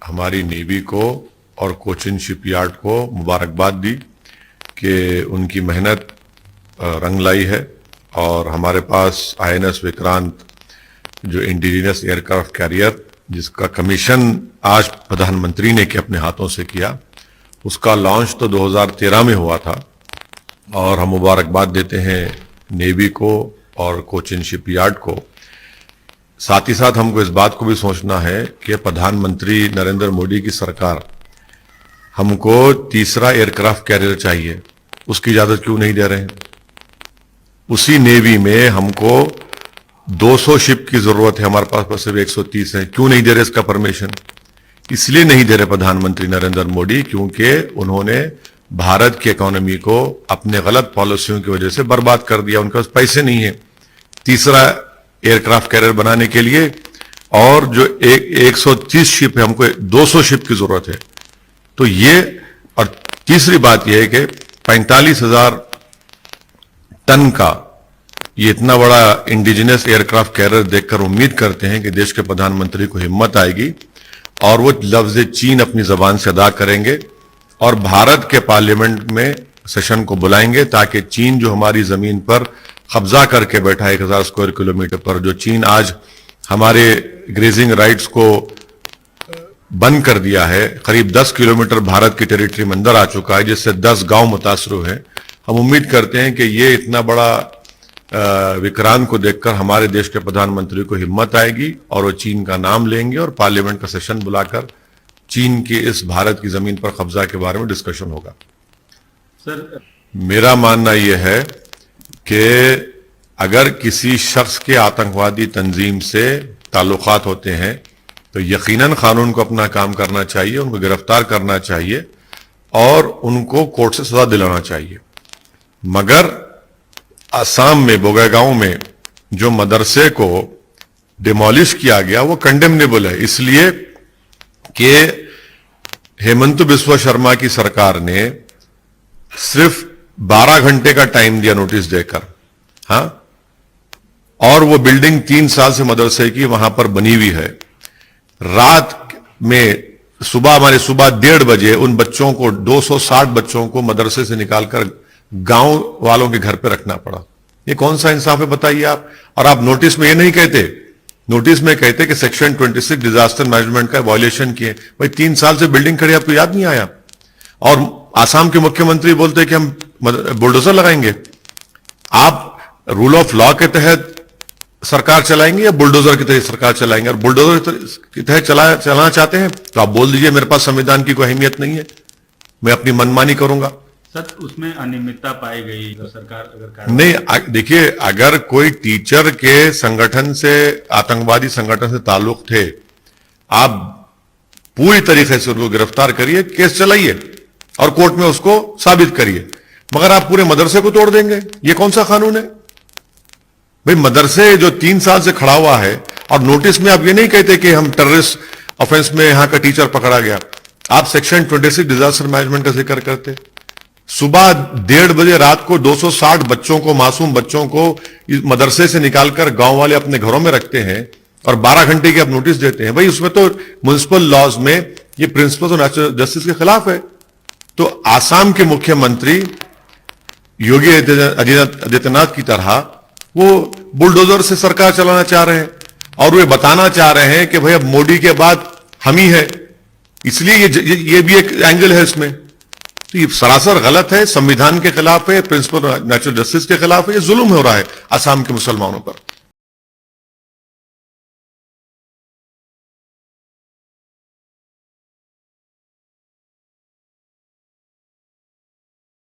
हमारी नेवी को और कोचिन शिपयार्ड को मुबारकबाद दी कि उनकी मेहनत रंग लाई है और हमारे पास INS विक्रांत जो इंडिजिनस एयरक्राफ्ट कैरियर जिसका कमीशन आज प्रधानमंत्री ने के अपने हाथों से किया, उसका लॉन्च तो 2013 में हुआ था और हम मुबारकबाद देते हैं नेवी को और कोचिन शिपयार्ड को। साथ ही साथ हमको इस बात को भी सोचना है कि प्रधानमंत्री नरेंद्र मोदी की सरकार हमको तीसरा एयरक्राफ्ट कैरियर चाहिए, उसकी इजाजत क्यों नहीं दे रहे हैं? उसी नेवी में हमको 200 शिप की जरूरत है, हमारे पास सिर्फ 130 है, क्यों नहीं दे रहे इसका परमिशन? इसलिए नहीं दे रहे प्रधानमंत्री नरेंद्र मोदी क्योंकि उन्होंने भारत की इकोनॉमी को अपने गलत पॉलिसियों की वजह से बर्बाद कर दिया। उनके पास पैसे नहीं है तीसरा एयरक्राफ्ट कैरियर बनाने के लिए, और जो 130 शिप है, हमको 200 शिप की जरूरत है। तो ये, और तीसरी बात यह है कि 45,000 टन का ये इतना बड़ा इंडिजिनस एयरक्राफ्ट कैरियर देखकर उम्मीद करते हैं कि देश के प्रधानमंत्री को हिम्मत आएगी और वो लफ्ज चीन अपनी जबान से अदा करेंगे और भारत के पार्लियामेंट में सेशन को बुलाएंगे ताकि चीन जो हमारी जमीन पर कब्जा करके बैठा है 1000 स्क्वायर किलोमीटर पर, जो चीन आज हमारे ग्रेजिंग राइट्स को बंद कर दिया है, करीब 10 किलोमीटर भारत की टेरिटरी में अंदर आ चुका है जिससे 10 गांव मुतासर हुए हैं। हम उम्मीद करते हैं कि ये इतना बड़ा विक्रांत को देखकर हमारे देश के प्रधानमंत्री को हिम्मत आएगी और वो चीन का नाम लेंगे और पार्लियामेंट का सेशन बुलाकर चीन की इस भारत की जमीन पर कब्जा के बारे में डिस्कशन होगा। सर, मेरा मानना यह है कि अगर किसी शख्स के आतंकवादी तंजीम से ताल्लुकात होते हैं तो यकीनन कानून को अपना काम करना चाहिए, उनको गिरफ्तार करना चाहिए और उनको कोर्ट से सजा दिलाना चाहिए। मगर असम में बोगैगांव में जो मदरसे को डिमोलिश किया गया वो कंडेमनेबल है, इसलिए कि हेमंत बिस्वा शर्मा की सरकार ने सिर्फ 12 घंटे का टाइम दिया नोटिस देकर, हां, और वो बिल्डिंग 3 साल से मदरसे की वहां पर बनी हुई है। रात में हमारे सुबह 1:30 बजे उन बच्चों को 260 बच्चों को मदरसे से निकालकर गांव वालों के घर पे रखना पड़ा। ये कौन सा इंसाफ है बताइए आप? और आप नोटिस में ये नहीं कहते, नोटिस में कहते कि सेक्शन 26 डिजास्टर मैनेजमेंट का वायलेशन किए। भाई 3 साल से बिल्डिंग खड़ी, आपको याद नहीं आया? और आसाम के मुख्यमंत्री बोलते हैं कि हम बुलडोजर लगाएंगे। आप रूल ऑफ लॉ के तहत सरकार चलाएंगे या बुलडोजर की तरह सरकार चलाएंगे? और बुलडोजर की तहत चलाना चाहते हैं तो आप बोल दीजिए मेरे पास संविधान की कोई अहमियत नहीं है, मैं अपनी मनमानी करूंगा। सर, उसमें अनियमितता पाई गई तो सरकार अगर नहीं, देखिए, अगर कोई टीचर के संगठन से, आतंकवादी संगठन से ताल्लुक थे, आप पूरी तरीके से उनको गिरफ्तार करिए, केस चलाइए और कोर्ट में उसको साबित करिए। मगर आप पूरे मदरसे को तोड़ देंगे, ये कौन सा कानून है भाई? मदरसे जो 3 साल से खड़ा हुआ है और नोटिस में आप ये नहीं कहते कि हम टेररिस्ट ऑफेंस में यहां का टीचर पकड़ा गया, आप सेक्शन 26 डिजास्टर मैनेजमेंट का जिक्र करते। सुबह 1:30 बजे रात को 260 बच्चों को, मासूम बच्चों को मदरसे से निकालकर गांव वाले अपने घरों में रखते हैं और 12 घंटे की आप नोटिस देते हैं। भाई उसमें तो म्युनिसिपल लॉज में ये प्रिंसिपल्स ऑफ नेचुरल जस्टिस के खिलाफ है। तो आसाम के मुख्यमंत्री योगी आदित्यनाथ की तरह वो बुलडोजर से सरकार चलाना चाह रहे हैं और वे बताना चाह रहे हैं कि भाई अब मोदी के बाद हम ही है, इसलिए ये भी एक एंगल है इसमें। तो ये सरासर गलत है, संविधान के खिलाफ है, प्रिंसिपल ऑफ नेचुरल जस्टिस के खिलाफ है, ये जुल्म हो रहा है आसाम के मुसलमानों पर।